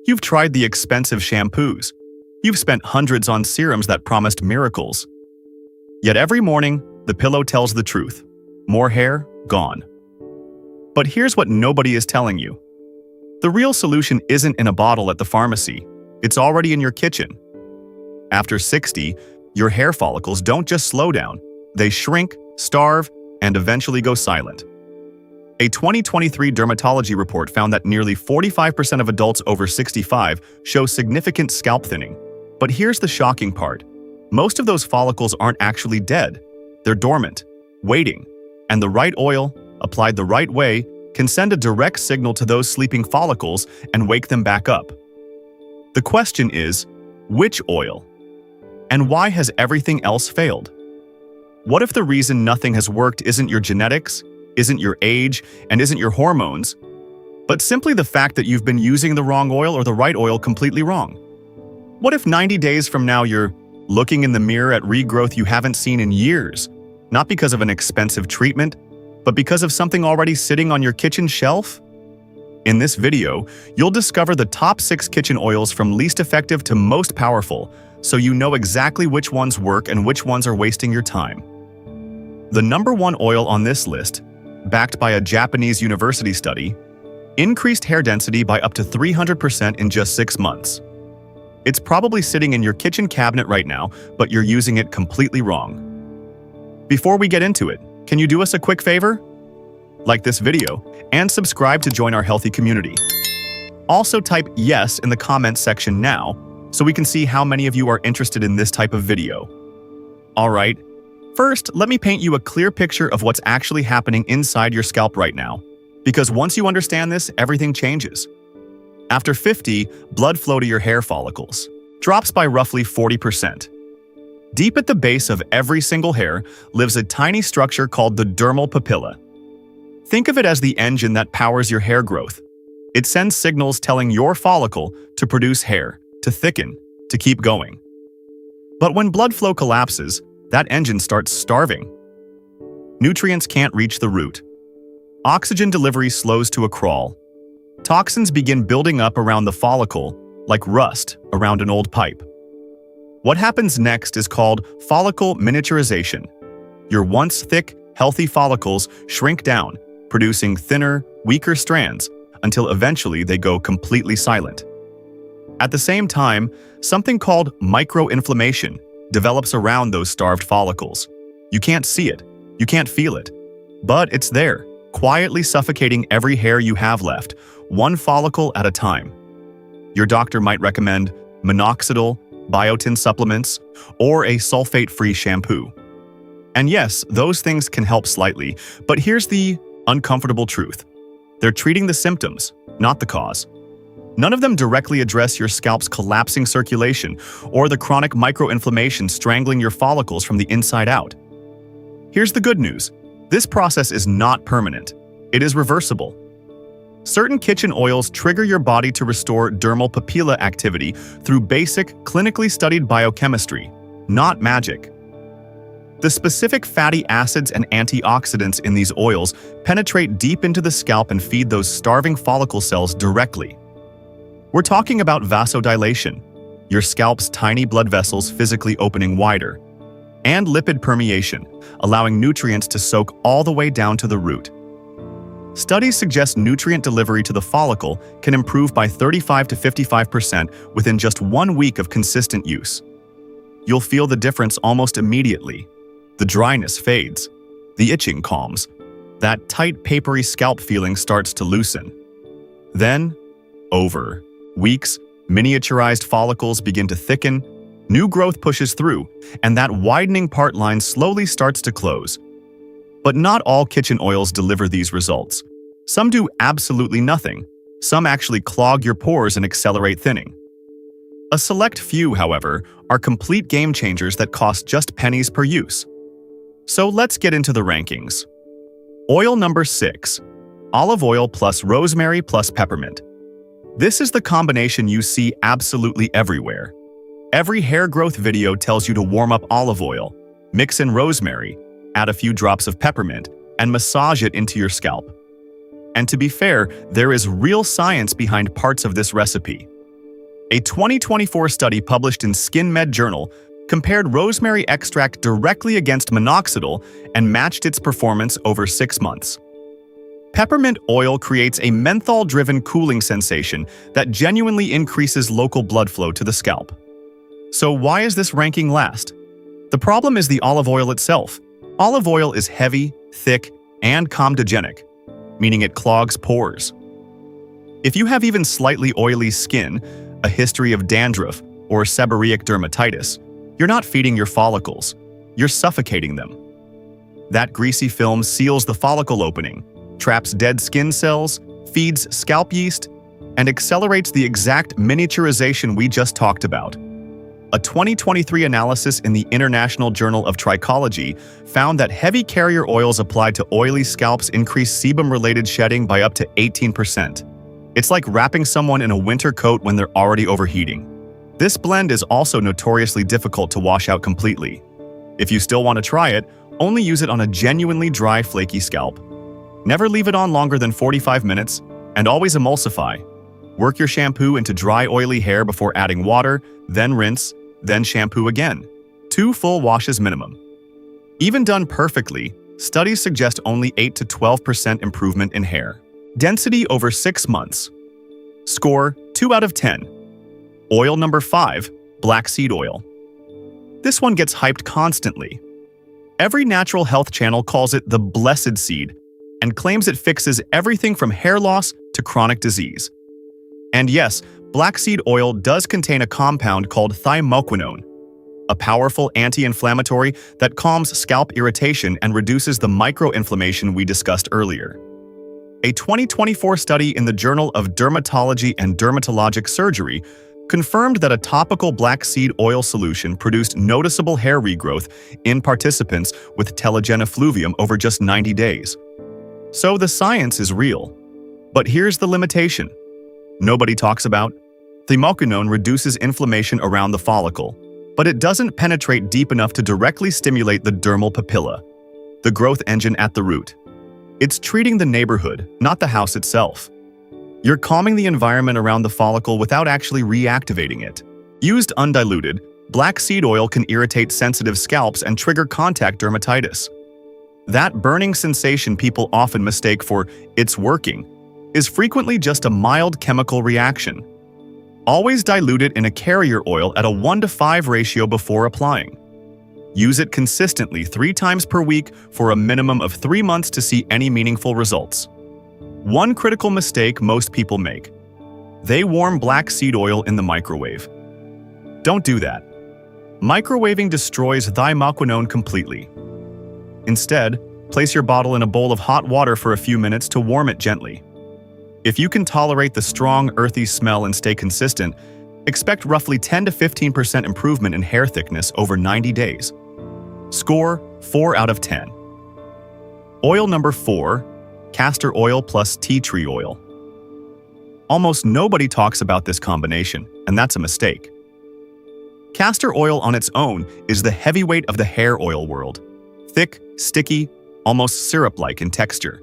You've tried the expensive shampoos. You've spent hundreds on serums that promised miracles. Yet every morning, the pillow tells the truth. More hair, gone. But here's what nobody is telling you. The real solution isn't in a bottle at the pharmacy. It's already in your kitchen. After 60, your hair follicles don't just slow down. They shrink, starve, and eventually go silent. A 2023 dermatology report found that nearly 45% of adults over 65 show significant scalp thinning. But here's the shocking part. Most of those follicles aren't actually dead. They're dormant, waiting, and the right oil, applied the right way, can send a direct signal to those sleeping follicles and wake them back up. The question is, which oil? And why has everything else failed? What if the reason nothing has worked isn't your genetics, isn't your age, and isn't your hormones, but simply the fact that you've been using the wrong oil or the right oil completely wrong? What if 90 days from now you're looking in the mirror at regrowth you haven't seen in years, not because of an expensive treatment, but because of something already sitting on your kitchen shelf? In this video, you'll discover the top 6 kitchen oils from least effective to most powerful, so you know exactly which ones work and which ones are wasting your time. The number 1 oil on this list, backed by a Japanese university study, increased hair density by up to 300% in just 6 months. It's probably sitting in your kitchen cabinet right now, but you're using it completely wrong. Before we get into it, can you do us a quick favor? Like this video and subscribe to join our healthy community. Also type yes in the comments section now so we can see how many of you are interested in this type of video. Alright, first let me paint you a clear picture of what's actually happening inside your scalp right now. Because once you understand this, everything changes. After 50, blood flow to your hair follicles drops by roughly 40%. Deep at the base of every single hair lives a tiny structure called the dermal papilla. Think of it as the engine that powers your hair growth. It sends signals telling your follicle to produce hair, to thicken, to keep going. But when blood flow collapses, that engine starts starving. Nutrients can't reach the root. Oxygen delivery slows to a crawl. Toxins begin building up around the follicle, like rust around an old pipe. What happens next is called follicle miniaturization. Your once thick, healthy follicles shrink down, producing thinner, weaker strands, until eventually they go completely silent. At the same time, something called microinflammation develops around those starved follicles. You can't see it, you can't feel it, but it's there, quietly suffocating every hair you have left, one follicle at a time. Your doctor might recommend minoxidil, biotin supplements, or a sulfate-free shampoo. And yes, those things can help slightly, but here's the uncomfortable truth. They're treating the symptoms, not the cause. None of them directly address your scalp's collapsing circulation or the chronic microinflammation strangling your follicles from the inside out. Here's the good news. This process is not permanent. It is reversible. Certain kitchen oils trigger your body to restore dermal papilla activity through basic, clinically studied biochemistry, not magic. The specific fatty acids and antioxidants in these oils penetrate deep into the scalp and feed those starving follicle cells directly. We're talking about vasodilation, your scalp's tiny blood vessels physically opening wider, and lipid permeation, allowing nutrients to soak all the way down to the root. Studies suggest nutrient delivery to the follicle can improve by 35 to 55% within just 1 week of consistent use. You'll feel the difference almost immediately. The dryness fades. The itching calms. That tight, papery scalp feeling starts to loosen. Then, over weeks, miniaturized follicles begin to thicken, new growth pushes through, and that widening part line slowly starts to close. But not all kitchen oils deliver these results. Some do absolutely nothing. Some actually clog your pores and accelerate thinning. A select few, however, are complete game changers that cost just pennies per use. So let's get into the rankings. Oil number 6. Olive oil plus rosemary plus peppermint. This is the combination you see absolutely everywhere. Every hair growth video tells you to warm up olive oil, mix in rosemary, add a few drops of peppermint, and massage it into your scalp. And to be fair, there is real science behind parts of this recipe. A 2024 study published in SkinMed Journal compared rosemary extract directly against minoxidil and matched its performance over 6 months. Peppermint oil creates a menthol-driven cooling sensation that genuinely increases local blood flow to the scalp. So why is this ranking last? The problem is the olive oil itself. Olive oil is heavy, thick, and comedogenic, meaning it clogs pores. If you have even slightly oily skin, a history of dandruff, or seborrheic dermatitis, you're not feeding your follicles, you're suffocating them. That greasy film seals the follicle opening, traps dead skin cells, feeds scalp yeast, and accelerates the exact miniaturization we just talked about. A 2023 analysis in the International Journal of Trichology found that heavy carrier oils applied to oily scalps increase sebum-related shedding by up to 18%. It's like wrapping someone in a winter coat when they're already overheating. This blend is also notoriously difficult to wash out completely. If you still want to try it, only use it on a genuinely dry, flaky scalp. Never leave it on longer than 45 minutes, and always emulsify. Work your shampoo into dry, oily hair before adding water, then rinse, then shampoo again. 2 full washes minimum. Even done perfectly, studies suggest only 8 to 12% improvement in hair. Density over 6 months. Score 2 out of 10. Oil number 5, black seed oil. This one gets hyped constantly. Every natural health channel calls it the blessed seed and claims it fixes everything from hair loss to chronic disease. And yes, black seed oil does contain a compound called thymoquinone, a powerful anti-inflammatory that calms scalp irritation and reduces the microinflammation we discussed earlier. A 2024 study in the Journal of Dermatology and Dermatologic Surgery confirmed that a topical black seed oil solution produced noticeable hair regrowth in participants with telogen effluvium over just 90 days. So the science is real. But here's the limitation. Nobody talks about. Thymoquinone reduces inflammation around the follicle, but it doesn't penetrate deep enough to directly stimulate the dermal papilla, the growth engine at the root. It's treating the neighborhood, not the house itself. You're calming the environment around the follicle without actually reactivating it. Used undiluted, black seed oil can irritate sensitive scalps and trigger contact dermatitis. That burning sensation people often mistake for "it's working" is frequently just a mild chemical reaction. Always dilute it in a carrier oil at a 1:5 ratio before applying. Use it consistently 3 times per week for a minimum of 3 months to see any meaningful results. One critical mistake most people make. They warm black seed oil in the microwave. Don't do that. Microwaving destroys thymoquinone completely. Instead, place your bottle in a bowl of hot water for a few minutes to warm it gently. If you can tolerate the strong, earthy smell and stay consistent, expect roughly 10 to 15% improvement in hair thickness over 90 days. Score 4 out of 10. Oil number 4, castor oil plus tea tree oil. Almost nobody talks about this combination, and that's a mistake. Castor oil on its own is the heavyweight of the hair oil world. Thick, sticky, almost syrup-like in texture.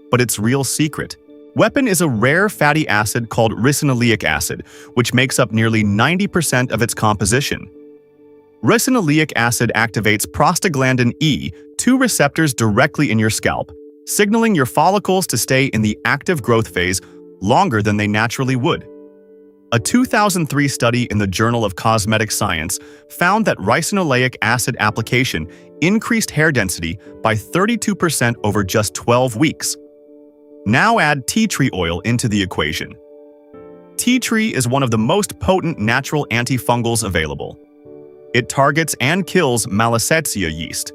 But its real secret weapon is a rare fatty acid called ricinoleic acid, which makes up nearly 90% of its composition. Ricinoleic acid activates prostaglandin E, 2 receptors directly in your scalp, signaling your follicles to stay in the active growth phase longer than they naturally would. A 2003 study in the Journal of Cosmetic Science found that ricinoleic acid application increased hair density by 32% over just 12 weeks. Now add tea tree oil into the equation. Tea tree is one of the most potent natural antifungals available. It targets and kills Malassezia yeast,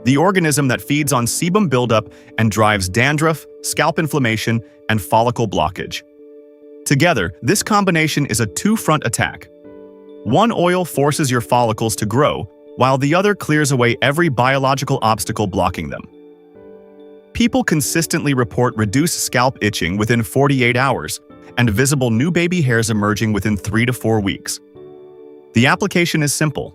the organism that feeds on sebum buildup and drives dandruff, scalp inflammation, and follicle blockage. Together, this combination is a 2-front attack. One oil forces your follicles to grow, while the other clears away every biological obstacle blocking them. People consistently report reduced scalp itching within 48 hours and visible new baby hairs emerging within 3 to 4 weeks. The application is simple.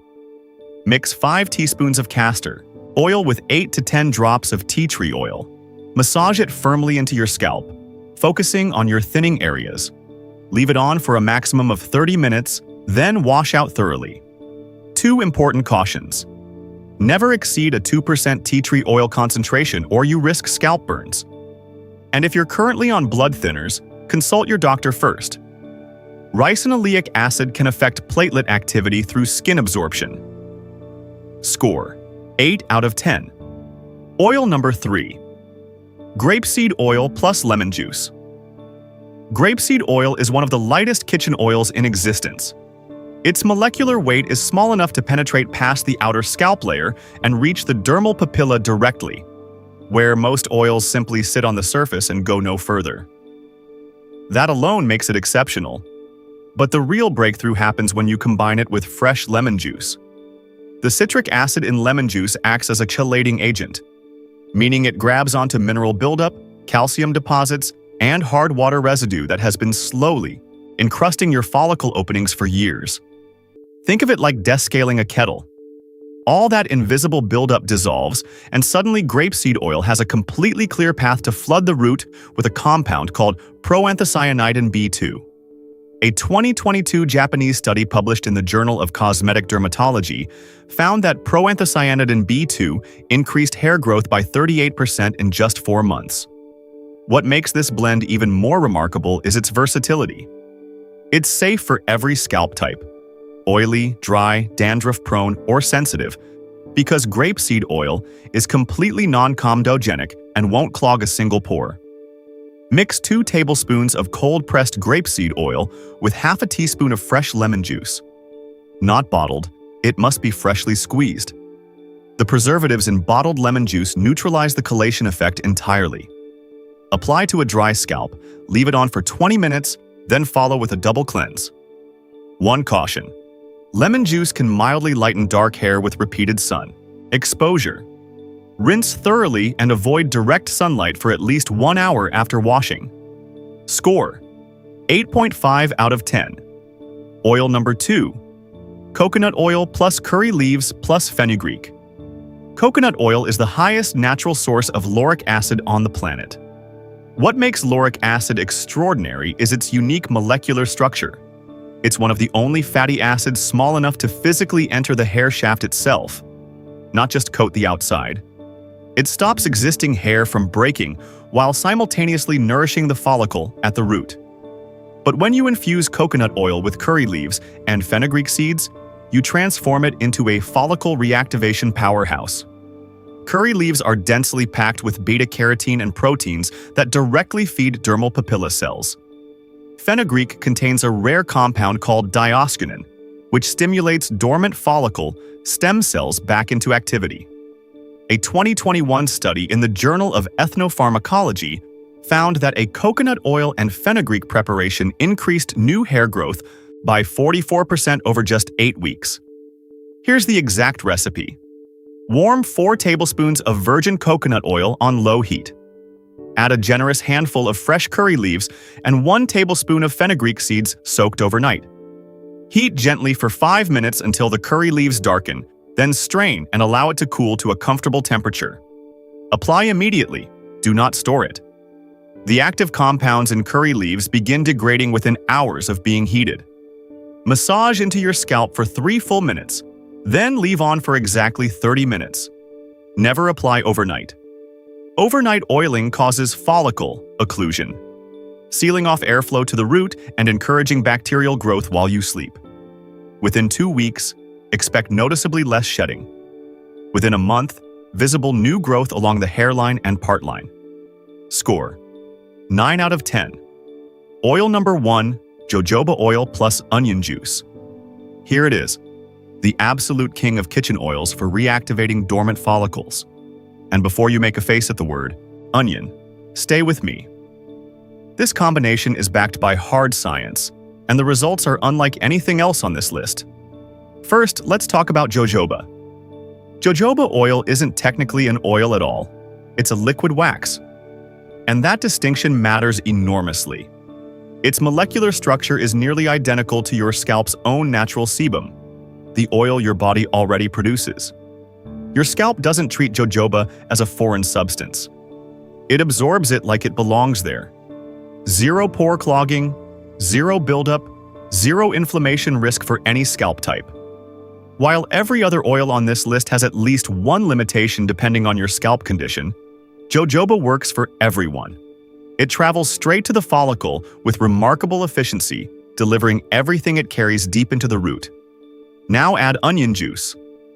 Mix 5 teaspoons of castor oil with 8 to 10 drops of tea tree oil. Massage it firmly into your scalp, focusing on your thinning areas. Leave it on for a maximum of 30 minutes, then wash out thoroughly. 2 important cautions. Never exceed a 2% tea tree oil concentration or you risk scalp burns. And if you're currently on blood thinners, consult your doctor first. Ricinoleic acid can affect platelet activity through skin absorption. Score: 8 out of 10. Oil number 3. Grapeseed oil plus lemon juice. Grapeseed oil is one of the lightest kitchen oils in existence. Its molecular weight is small enough to penetrate past the outer scalp layer and reach the dermal papilla directly, where most oils simply sit on the surface and go no further. That alone makes it exceptional. But the real breakthrough happens when you combine it with fresh lemon juice. The citric acid in lemon juice acts as a chelating agent, meaning it grabs onto mineral buildup, calcium deposits, and hard water residue that has been slowly encrusting your follicle openings for years. Think of it like descaling a kettle. All that invisible buildup dissolves, and suddenly grapeseed oil has a completely clear path to flood the root with a compound called proanthocyanidin B2. A 2022 Japanese study published in the Journal of Cosmetic Dermatology found that proanthocyanidin B2 increased hair growth by 38% in just 4 months. What makes this blend even more remarkable is its versatility. It's safe for every scalp type, oily, dry, dandruff-prone, or sensitive, because grapeseed oil is completely non-comedogenic and won't clog a single pore. Mix 2 tablespoons of cold-pressed grapeseed oil with half a teaspoon of fresh lemon juice. Not bottled, it must be freshly squeezed. The preservatives in bottled lemon juice neutralize the chelation effect entirely. Apply to a dry scalp, leave it on for 20 minutes, then follow with a double cleanse. 1 caution. Lemon juice can mildly lighten dark hair with repeated sun exposure. Rinse thoroughly and avoid direct sunlight for at least 1 hour after washing. Score: 8.5 out of 10. Oil number 2. Coconut oil plus curry leaves plus fenugreek. Coconut oil is the highest natural source of lauric acid on the planet. What makes lauric acid extraordinary is its unique molecular structure. It's one of the only fatty acids small enough to physically enter the hair shaft itself, not just coat the outside. It stops existing hair from breaking while simultaneously nourishing the follicle at the root. But when you infuse coconut oil with curry leaves and fenugreek seeds, you transform it into a follicle reactivation powerhouse. Curry leaves are densely packed with beta-carotene and proteins that directly feed dermal papilla cells. Fenugreek contains a rare compound called diosconin, which stimulates dormant follicle stem cells back into activity. A 2021 study in the Journal of Ethnopharmacology found that a coconut oil and fenugreek preparation increased new hair growth by 44% over just 8 weeks. Here's the exact recipe. Warm 4 tablespoons of virgin coconut oil on low heat. Add a generous handful of fresh curry leaves and 1 tablespoon of fenugreek seeds soaked overnight. Heat gently for 5 minutes until the curry leaves darken, then strain and allow it to cool to a comfortable temperature. Apply immediately. Do not store it. The active compounds in curry leaves begin degrading within hours of being heated. Massage into your scalp for 3 full minutes, then leave on for exactly 30 minutes. Never apply overnight. Overnight oiling causes follicle occlusion, sealing off airflow to the root and encouraging bacterial growth while you sleep. Within 2 weeks, expect noticeably less shedding. Within a month, visible new growth along the hairline and part line. Score: 9 out of 10. Oil number 1, jojoba oil plus onion juice. Here it is, the absolute king of kitchen oils for reactivating dormant follicles. And before you make a face at the word onion, stay with me. This combination is backed by hard science, and the results are unlike anything else on this list. First, let's talk about jojoba. Jojoba oil isn't technically an oil at all. It's a liquid wax. And that distinction matters enormously. Its molecular structure is nearly identical to your scalp's own natural sebum, the oil your body already produces. Your scalp doesn't treat jojoba as a foreign substance. It absorbs it like it belongs there. Zero pore clogging, zero buildup, zero inflammation risk for any scalp type. While every other oil on this list has at least one limitation depending on your scalp condition, jojoba works for everyone. It travels straight to the follicle with remarkable efficiency, delivering everything it carries deep into the root. Now add onion juice,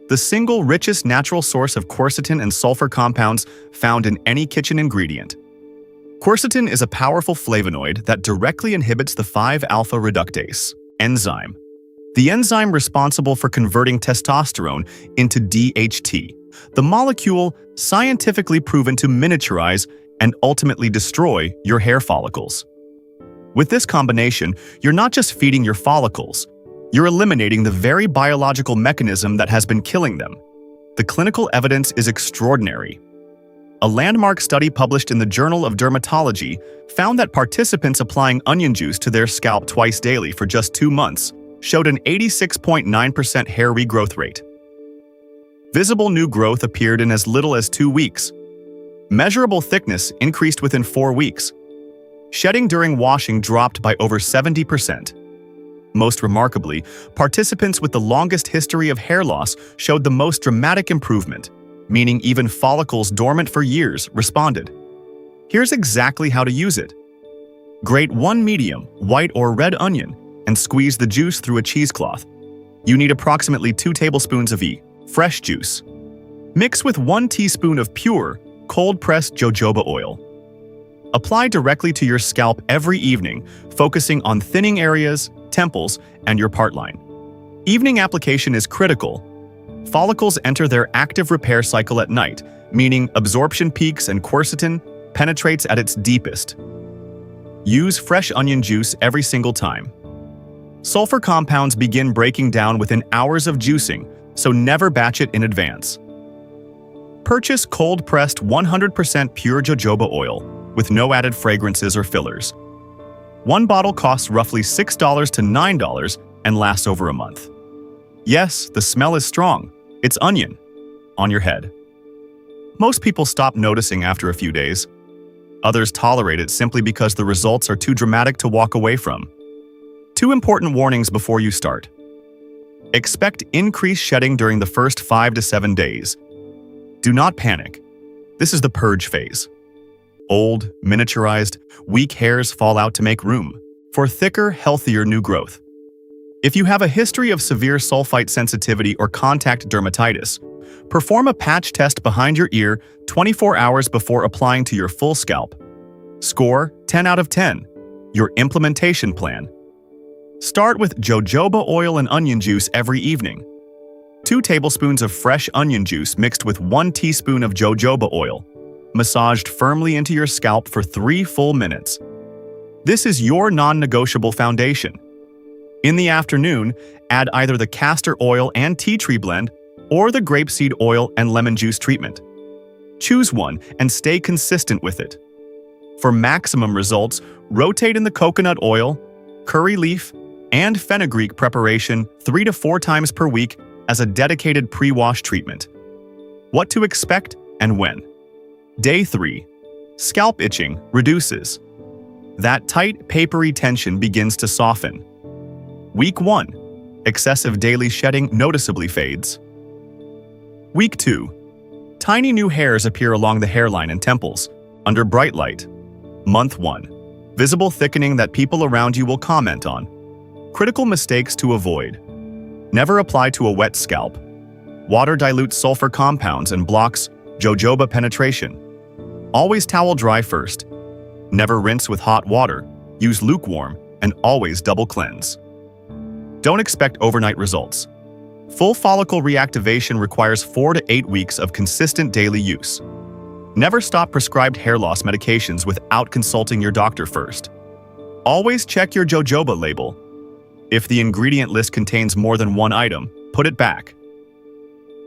the single richest natural source of quercetin and sulfur compounds found in any kitchen ingredient. Quercetin is a powerful flavonoid that directly inhibits the 5-alpha reductase enzyme, the enzyme responsible for converting testosterone into DHT, the molecule scientifically proven to miniaturize and ultimately destroy your hair follicles. With this combination, you're not just feeding your follicles, you're eliminating the very biological mechanism that has been killing them. The clinical evidence is extraordinary. A landmark study published in the Journal of Dermatology found that participants applying onion juice to their scalp twice daily for just 2 months showed an 86.9% hair regrowth rate. Visible new growth appeared in as little as 2 weeks. Measurable thickness increased within 4 weeks. Shedding during washing dropped by over 70%. Most remarkably, participants with the longest history of hair loss showed the most dramatic improvement, meaning even follicles dormant for years responded. Here's exactly how to use it. Grate 1 medium, white or red onion and squeeze the juice through a cheesecloth. You need approximately 2 tablespoons of fresh juice. Mix with 1 teaspoon of pure, cold-pressed jojoba oil. Apply directly to your scalp every evening, focusing on thinning areas, temples, and your part line. Evening application is critical. Follicles enter their active repair cycle at night, meaning absorption peaks and quercetin penetrates at its deepest. Use fresh onion juice every single time. Sulfur compounds begin breaking down within hours of juicing, so never batch it in advance. Purchase cold-pressed 100% pure jojoba oil with no added fragrances or fillers. 1 bottle costs roughly $6 to $9 and lasts over a month. Yes, the smell is strong. It's onion on your head. Most people stop noticing after a few days. Others tolerate it simply because the results are too dramatic to walk away from. 2 important warnings before you start. Expect increased shedding during the first 5 to 7 days. Do not panic. This is the purge phase. Old, miniaturized, weak hairs fall out to make room for thicker, healthier new growth. If you have a history of severe sulfite sensitivity or contact dermatitis, perform a patch test behind your ear 24 hours before applying to your full scalp. Score 10 out of 10. Your implementation plan. Start with jojoba oil and onion juice every evening. 2 tablespoons of fresh onion juice mixed with 1 teaspoon of jojoba oil, massaged firmly into your scalp for 3 full minutes. This is your non-negotiable foundation. In the afternoon, add either the castor oil and tea tree blend or the grapeseed oil and lemon juice treatment. Choose one and stay consistent with it. For maximum results, rotate in the coconut oil, curry leaf, and fenugreek preparation 3 to 4 times per week as a dedicated pre-wash treatment. What to expect and when. Day 3. Scalp itching reduces. That tight, papery tension begins to soften. Week 1. Excessive daily shedding noticeably fades. Week 2. Tiny new hairs appear along the hairline and temples, under bright light. Month 1. Visible thickening that people around you will comment on. Critical mistakes to avoid. Never apply to a wet scalp. Water dilutes sulfur compounds and blocks jojoba penetration. Always towel dry first. Never rinse with hot water. Use lukewarm and always double cleanse. Don't expect overnight results. Full follicle reactivation requires 4 to 8 weeks of consistent daily use. Never stop prescribed hair loss medications without consulting your doctor first. Always check your jojoba label. If the ingredient list contains more than 1 item, put it back.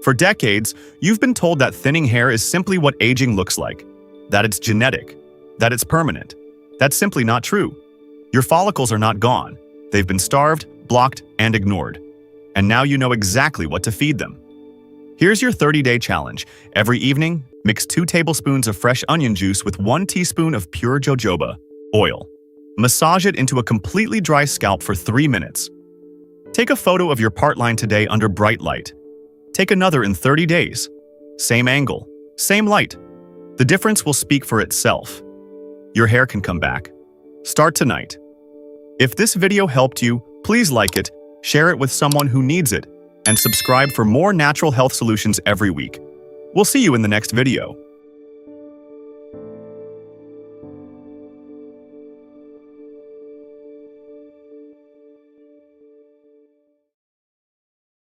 For decades, you've been told that thinning hair is simply what aging looks like, that it's genetic, that it's permanent. That's simply not true. Your follicles are not gone. They've been starved, blocked, and ignored. And now you know exactly what to feed them. Here's your 30-day challenge. Every evening, mix 2 tablespoons of fresh onion juice with 1 teaspoon of pure jojoba oil. Massage it into a completely dry scalp for 3 minutes. Take a photo of your part line today under bright light. Take another in 30 days. Same angle, same light. The difference will speak for itself. Your hair can come back. Start tonight. If this video helped you, please like it, share it with someone who needs it, and subscribe for more natural health solutions every week. We'll see you in the next video.